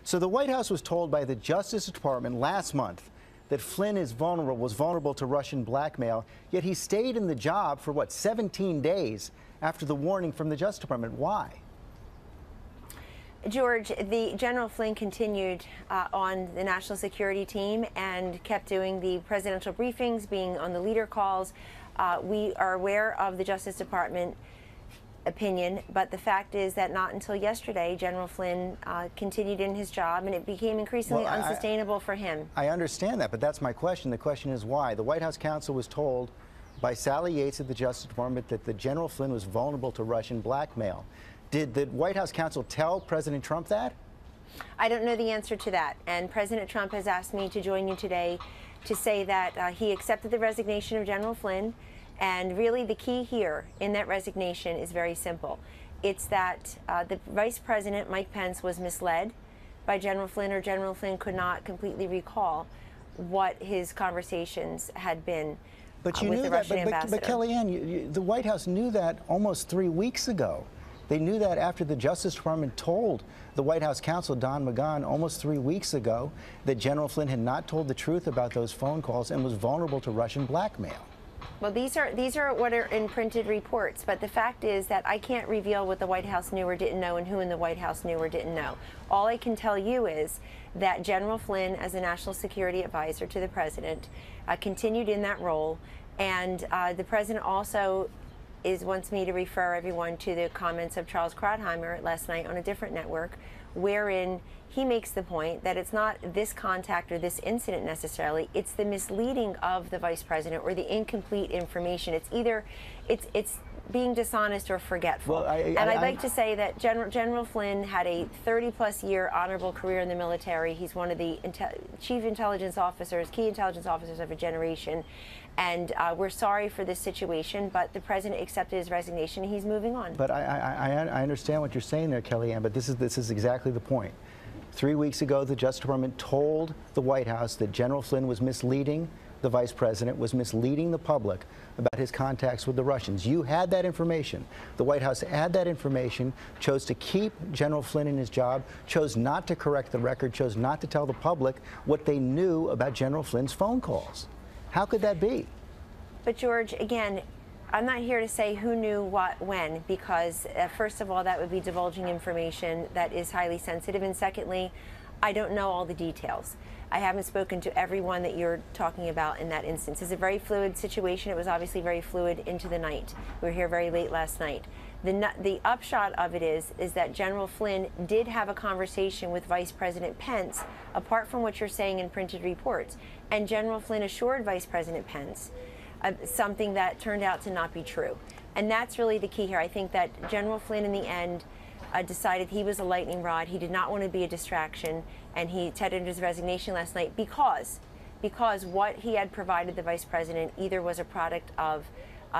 So the White House was told by the Justice Department last month that Flynn was vulnerable to Russian blackmail, yet he stayed in the job for, what, 17 days after the warning from the Justice Department. Why? George, the General Flynn continued on the national security team and kept doing the presidential briefings, being on the leader calls. We are aware of the Justice Department opinion, but the fact is that not until yesterday, General Flynn continued in his job, and it became increasingly unsustainable for him. I understand that, but that's my question. The question is why. The White House counsel was told by Sally Yates at the Justice Department that the General Flynn was vulnerable to Russian blackmail. Did the White House counsel tell President Trump that? I don't know the answer to that, and President Trump has asked me to join you today to say that he accepted the resignation of General Flynn. And really the key here in that resignation is very simple. It's that the Vice President, Mike Pence, was misled by General Flynn, or General Flynn could not completely recall what his conversations had been with the Russian ambassador. But Kellyanne, the White House knew that almost 3 weeks ago. They knew that after the Justice Department told the White House counsel, Don McGahn, almost 3 weeks ago that General Flynn had not told the truth about those phone calls and was vulnerable to Russian blackmail. Well, these are what are in printed reports, but the fact is that I can't reveal what the White House knew or didn't know and who in the White House knew or didn't know. All I can tell you is that General Flynn, as a national security advisor to the president, continued in that role, and the president also wants me to refer everyone to the comments of Charles Krauthammer last night on a different network, wherein he makes the point that it's not this contact or this incident necessarily, it's the misleading of the vice president or the incomplete information. It's either it's being dishonest or forgetful. Well, I'd like to say that General Flynn had a 30-plus year honorable career in the military. He's one of the chief intelligence officers, key intelligence officers of a generation. And we're sorry for this situation, but the president accepted his resignation and he's moving on. But I understand what you're saying there, Kellyanne, but this is exactly the point. 3 weeks ago, the Justice Department told the White House that General Flynn was misleading the vice president, was misleading the public about his contacts with the Russians. You had that information. The White House had that information, chose to keep General Flynn in his job, chose not to correct the record, chose not to tell the public what they knew about General Flynn's phone calls. How could that be? But George, again, I'm not here to say who knew what when, because first of all, that would be divulging information that is highly sensitive, and secondly, I don't know all the details. I haven't spoken to everyone that you're talking about in that instance. It's a very fluid situation. It was obviously very fluid into the night. We were here very late last night. The upshot of it is that General Flynn did have a conversation with Vice President Pence, apart from what you're saying in printed reports, and General Flynn assured Vice President Pence something that turned out to not be true. And that's really the key here. I think that General Flynn, in the end, decided he was a lightning rod. He did not want to be a distraction, and he tendered his resignation last night because what he had provided the vice president either was a product of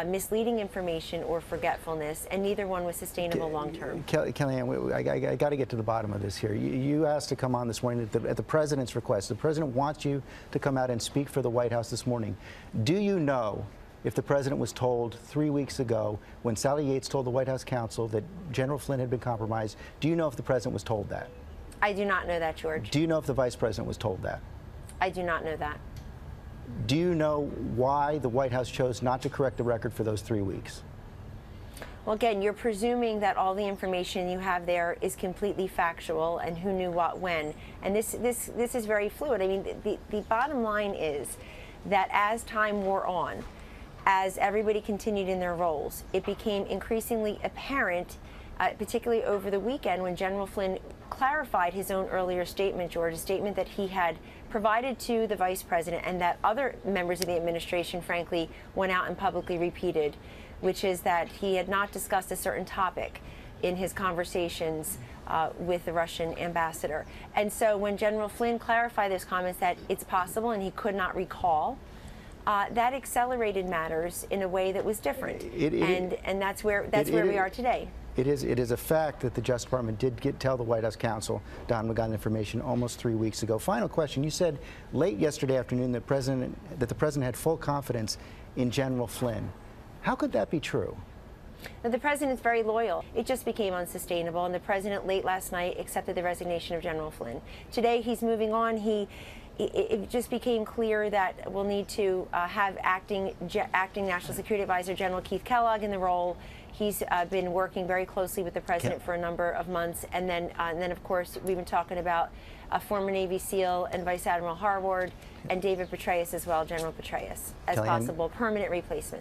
misleading information or forgetfulness, and neither one was sustainable long term. Kellyanne, I got to get to the bottom of this here. You asked to come on this morning at the president's request. The president wants you to come out and speak for the White House this morning. Do you know if the president was told 3 weeks ago, when Sally Yates told the White House counsel that General Flynn had been compromised, do you know if the president was told that? I do not know that, George. Do you know if the vice president was told that? I do not know that. Do you know why the White House chose not to correct the record for those 3 weeks? Well, again, you're presuming that all the information you have there is completely factual and who knew what when. And this is very fluid. I mean, the bottom line is that as time wore on, as everybody continued in their roles, it became increasingly apparent, particularly over the weekend when General Flynn clarified his own earlier statement, George, a statement that he had provided to the vice president and that other members of the administration, frankly, went out and publicly repeated, which is that he had not discussed a certain topic in his conversations with the Russian ambassador. And so when General Flynn clarified those comments that it's possible and he could not recall, that accelerated matters in a way that was different, and that's where we are today. It is a fact that the Justice Department did tell the White House counsel, Don McGahn, information almost 3 weeks ago. Final question: you said late yesterday afternoon that the president had full confidence in General Flynn. How could that be true? Now, the president's very loyal. It just became unsustainable, and the president late last night accepted the resignation of General Flynn. Today, he's moving on. It just became clear that we'll need to have acting National Security Advisor General Keith Kellogg in the role. He's been working very closely with the president for a number of months, and then of course we've been talking about former Navy SEAL and Vice Admiral Harward and David Petraeus as well, General Petraeus, as possible permanent replacements.